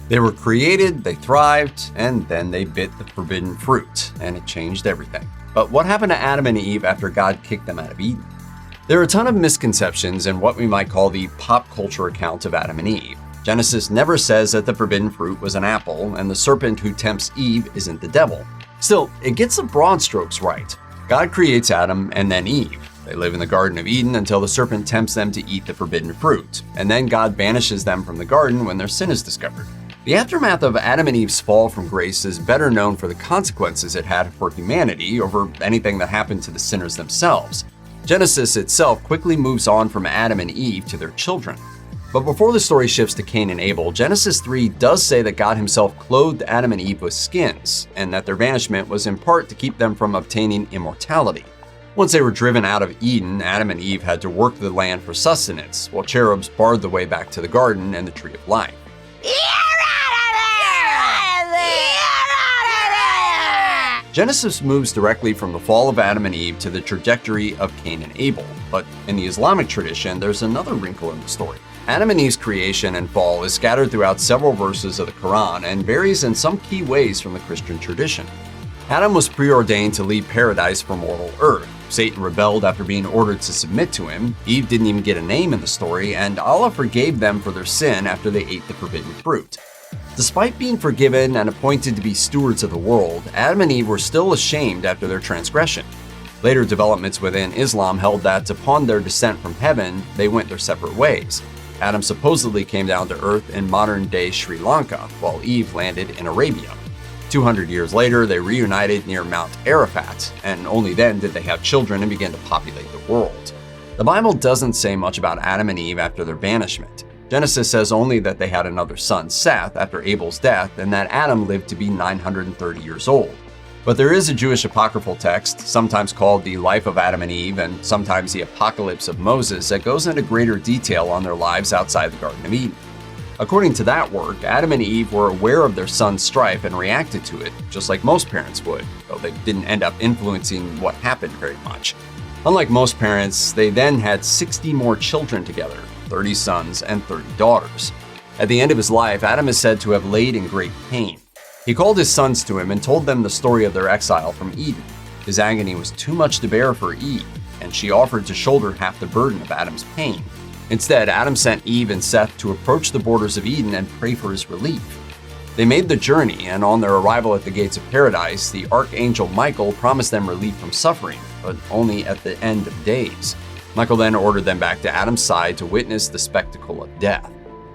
They were created, they thrived, and then they bit the forbidden fruit, and it changed everything. But what happened to Adam and Eve after God kicked them out of Eden? There are a ton of misconceptions in what we might call the pop culture account of Adam and Eve. Genesis never says that the forbidden fruit was an apple, and the serpent who tempts Eve isn't the devil. Still, it gets the broad strokes right. God creates Adam and then Eve. They live in the Garden of Eden until the serpent tempts them to eat the forbidden fruit, and then God banishes them from the garden when their sin is discovered. The aftermath of Adam and Eve's fall from grace is better known for the consequences it had for humanity over anything that happened to the sinners themselves. Genesis itself quickly moves on from Adam and Eve to their children. But before the story shifts to Cain and Abel, Genesis 3 does say that God himself clothed Adam and Eve with skins, and that their banishment was in part to keep them from obtaining immortality. Once they were driven out of Eden, Adam and Eve had to work the land for sustenance, while cherubs barred the way back to the garden and the tree of life. Genesis moves directly from the fall of Adam and Eve to the trajectory of Cain and Abel, but in the Islamic tradition, there's another wrinkle in the story. Adam and Eve's creation and fall is scattered throughout several verses of the Quran and varies in some key ways from the Christian tradition. Adam was preordained to leave paradise for mortal earth. Satan rebelled after being ordered to submit to him. Eve didn't even get a name in the story, and Allah forgave them for their sin after they ate the forbidden fruit. Despite being forgiven and appointed to be stewards of the world, Adam and Eve were still ashamed after their transgression. Later developments within Islam held that upon their descent from heaven, they went their separate ways. Adam supposedly came down to earth in modern-day Sri Lanka, while Eve landed in Arabia. 200 years later, they reunited near Mount Arafat, and only then did they have children and begin to populate the world. The Bible doesn't say much about Adam and Eve after their banishment. Genesis says only that they had another son, Seth, after Abel's death, and that Adam lived to be 930 years old. But there is a Jewish apocryphal text, sometimes called the Life of Adam and Eve and sometimes the Apocalypse of Moses, that goes into greater detail on their lives outside the Garden of Eden. According to that work, Adam and Eve were aware of their son's strife and reacted to it, just like most parents would, though they didn't end up influencing what happened very much. Unlike most parents, they then had 60 more children together, 30 sons and 30 daughters. At the end of his life, Adam is said to have laid in great pain. He called his sons to him and told them the story of their exile from Eden. His agony was too much to bear for Eve, and she offered to shoulder half the burden of Adam's pain. Instead, Adam sent Eve and Seth to approach the borders of Eden and pray for his relief. They made the journey, and on their arrival at the gates of paradise, the archangel Michael promised them relief from suffering, but only at the end of days. Michael then ordered them back to Adam's side to witness the spectacle of death.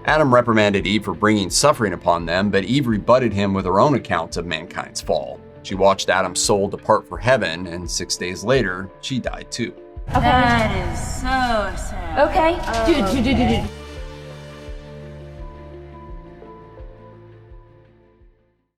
Adam reprimanded Eve for bringing suffering upon them, but Eve rebutted him with her own account of mankind's fall. She watched Adam's soul depart for heaven, and 6 days later, she died too. Okay. That is so sad. Okay.